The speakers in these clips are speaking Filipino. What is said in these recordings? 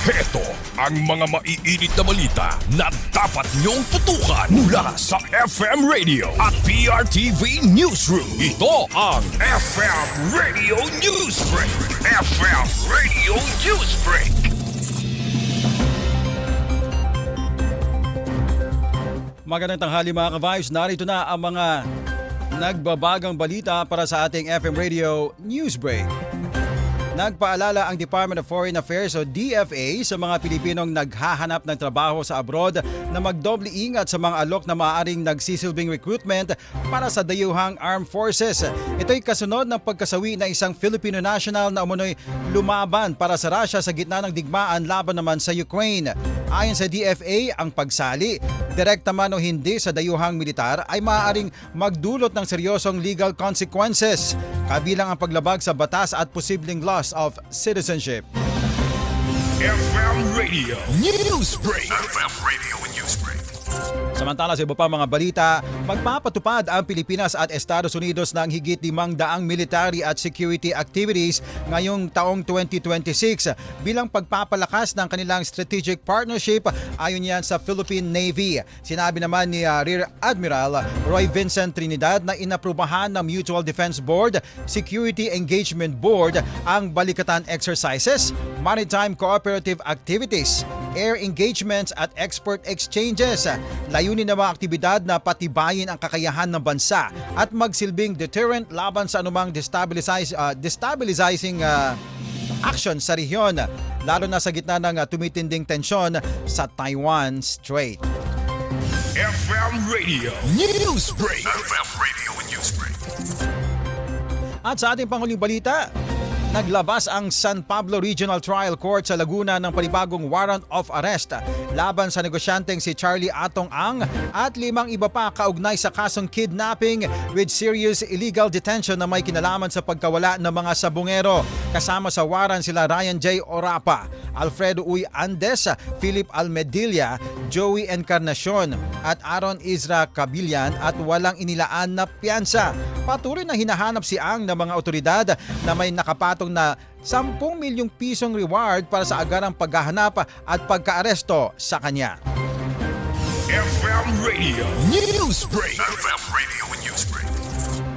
Heto ang mga maiinit na balita na dapat niyong tutukan mula sa FM Radio at PRTV Newsroom. Ito ang FM Radio Newsbreak. FM Radio Newsbreak. Magandang tanghali mga ka-Vibes, narito na ang mga nagbabagang balita para sa ating FM Radio Newsbreak. Nagpaalala ang Department of Foreign Affairs o DFA sa mga Pilipinong naghahanap ng trabaho sa abroad na magdoble ingat sa mga alok na maaaring nagsisilbing recruitment para sa dayuhang armed forces. Ito'y kasunod ng pagkasawi na isang Filipino national na umunoy lumaban para sa Russia sa gitna ng digmaan laban naman sa Ukraine. Ayon sa DFA, ang pagsali, direkta man o hindi sa dayuhang militar ay maaaring magdulot ng seryosong legal consequences, kabilang ang paglabag sa batas at posibleng loss of citizenship. FM Radio Newsbreak. FM Radio Newsbreak. Samantala sa iba pa mga balita, magpapatupad ang Pilipinas at Estados Unidos ng higit 500 military at security activities ngayong taong 2026 bilang pagpapalakas ng kanilang strategic partnership ayon yan sa Philippine Navy. Sinabi naman ni Rear Admiral Roy Vincent Trinidad na inaprubahan ng Mutual Defense Board, Security Engagement Board ang balikatan exercises, maritime cooperative activities, air engagements at export exchanges. Layunin ng mga aktibidad na patibayin ang kakayahan ng bansa at magsilbing deterrent laban sa anumang destabilizing action sa rehiyon, lalo na sa gitna ng tumitinding tensyon sa Taiwan Strait. FM Radio Newsbreak. FM Radio Newsbreak. At sa ating panghuling balita, naglabas ang San Pablo Regional Trial Court sa Laguna ng panibagong warrant of arrest laban sa negosyanteng si Charlie Atong Ang at 5 iba pa kaugnay sa kasong kidnapping with serious illegal detention na may kinalaman sa pagkawala ng mga sabungero. Kasama sa warrant sila Ryan J. Orapa, Alfredo Uy Andes, Philip Almedilla, Joey Encarnacion at Aaron Isra Cabillan at walang inilaan na piyansa. Patuloy na hinahanap si Ang ng mga otoridad na may nakapatong na 10 milyong pisong reward para sa agarang paghahanap at pagkaaresto sa kanya. FM Radio Newsbreak. FM Radio Newsbreak.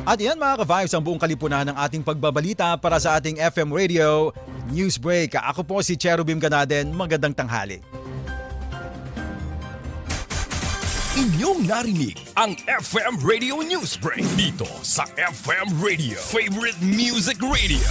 At yan mga ka-Vibes ang buong kalipunan ng ating pagbabalita para sa ating FM Radio Newsbreak. Ako po si Cherubim Ganaden. Magandang tanghali. Inyong narinig ang FM Radio Newsbreak dito sa FM Radio, Favorite Music Radio.